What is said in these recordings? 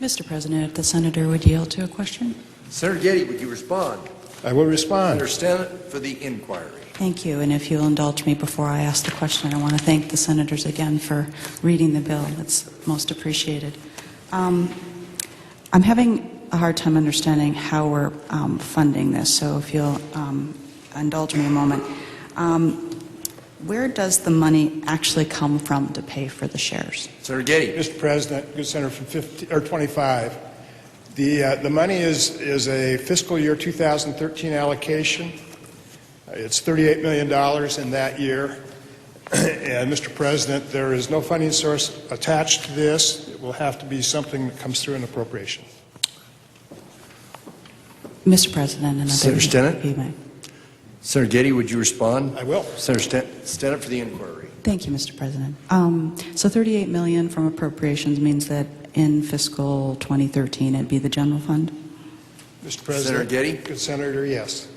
Mr. President, if the senator would yield to a question. Senator Getty, would you respond? I will respond. Senator Stannett for the inquiry. Thank you, and if you'll indulge me before I ask the question, I want to thank the senators again for reading the bill. It's most appreciated. I'm having a hard time understanding how we're funding this, so if you'll indulge me a moment. Where does the money actually come from to pay for the shares? Senator Getty. Mr. President, good Senator from 25. The money is a fiscal year 2013 allocation. It's $38 million in that year. And, Mr. President, there is no funding source attached to this. It will have to be something that comes through an appropriation. Mr. President, another... Senator Stannett? You may. Senator Getty, would you respond? I will. Senator Stannett for the inquiry. Thank you, Mr. President. So $38 million from appropriations means that in fiscal 2013 it'd be the general fund? Mr. President. Senator Getty. Good Senator, yes.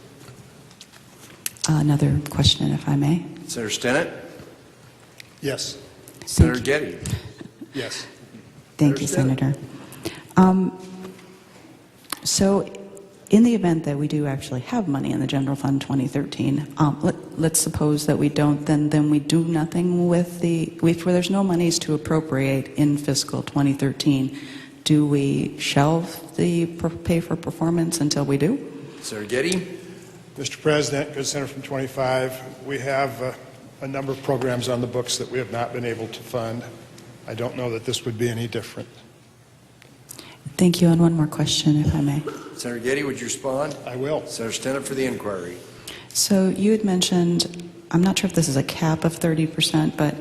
Another question, if I may. Senator Stannett. Yes. Senator Getty. Yes. Thank you, Senator. So in the event that we do actually have money in the general fund 2013, let's suppose that we don't, then we do nothing with if there's no monies to appropriate in fiscal 2013, do we shelve the pay for performance until we do? Senator Getty. Mr. President, good Senator from 25, we have a number of programs on the books that we have not been able to fund. I don't know that this would be any different. Thank you, and one more question, if I may. Senator Getty, would you respond? I will. Senator Stannett for the inquiry. So you had mentioned, I'm not sure if this is a cap of 30%, but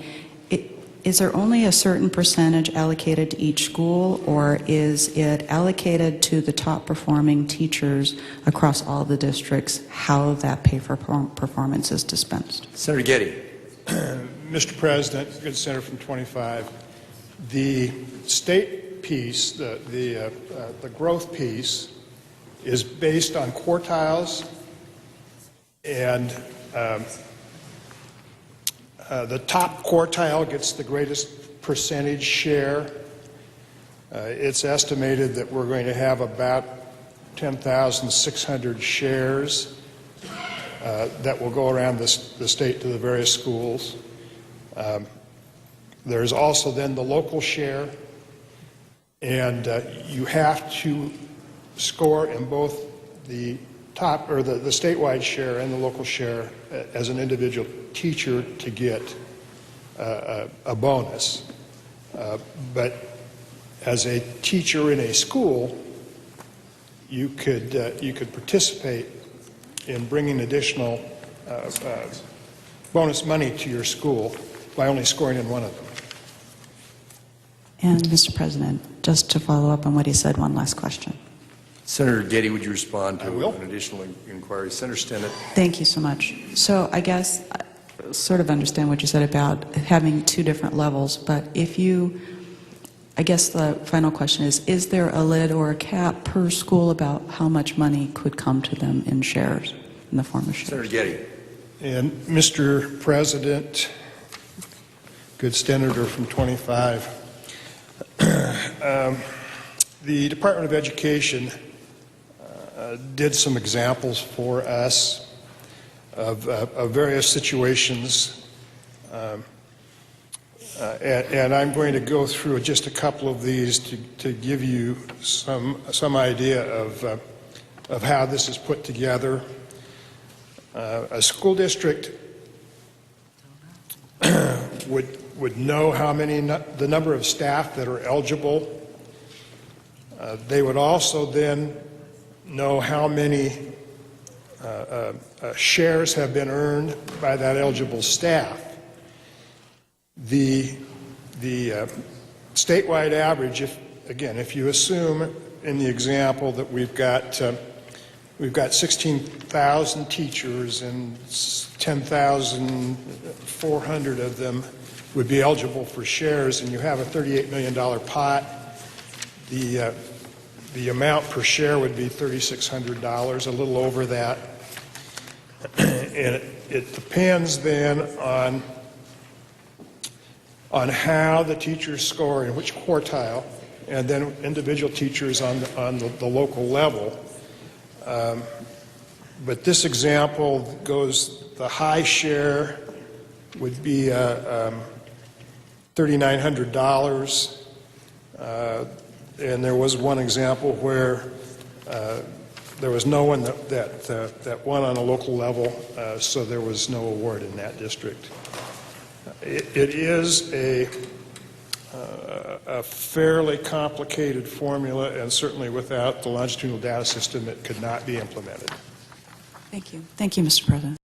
is there only a certain percentage allocated to each school, or is it allocated to the top performing teachers across all the districts, how that pay for performance is dispensed? Senator Getty. Mr. President, good Senator from 25, the state piece, the growth piece, is based on quartiles, and the top quartile gets the greatest percentage share. It's estimated that we're going to have about 10,600 shares that will go around the state to the various schools. There's also then the local share, and you have to score in both the top or the statewide share and the local share as an individual teacher to get a bonus. But as a teacher in a school, you could participate in bringing additional bonus money to your school by only scoring in one of them. And Mr. President, just to follow up on what he said, one last question. Senator Getty, would you respond to I will. an additional inquiry? Senator Stannett. Thank you so much. So I guess I sort of understand what you said about having two different levels, but I guess the final question is there a lid or a cap per school about how much money could come to them in shares, in the form of shares? Senator Getty. And Mr. President, good Senator from 25, the Department of Education did some examples for us of various situations, and I'm going to go through just a couple of these to give you some idea of how this is put together. A school district would know the number of staff that are eligible. They would also then know how many shares have been earned by that eligible staff. The statewide average, if you assume in the example that we've got 16,000 teachers and 10,400 of them would be eligible for shares, and you have a $38 million pot, the amount per share would be $3,600, a little over that. And it depends then on how the teachers score and which quartile. and then individual teachers on the local level. But this example goes, the high share would be $3,900. And there was one example where there was no one that won on a local level, so there was no award in that district. It is a fairly complicated formula, and certainly without the longitudinal data system, it could not be implemented. Thank you. Thank you, Mr. President.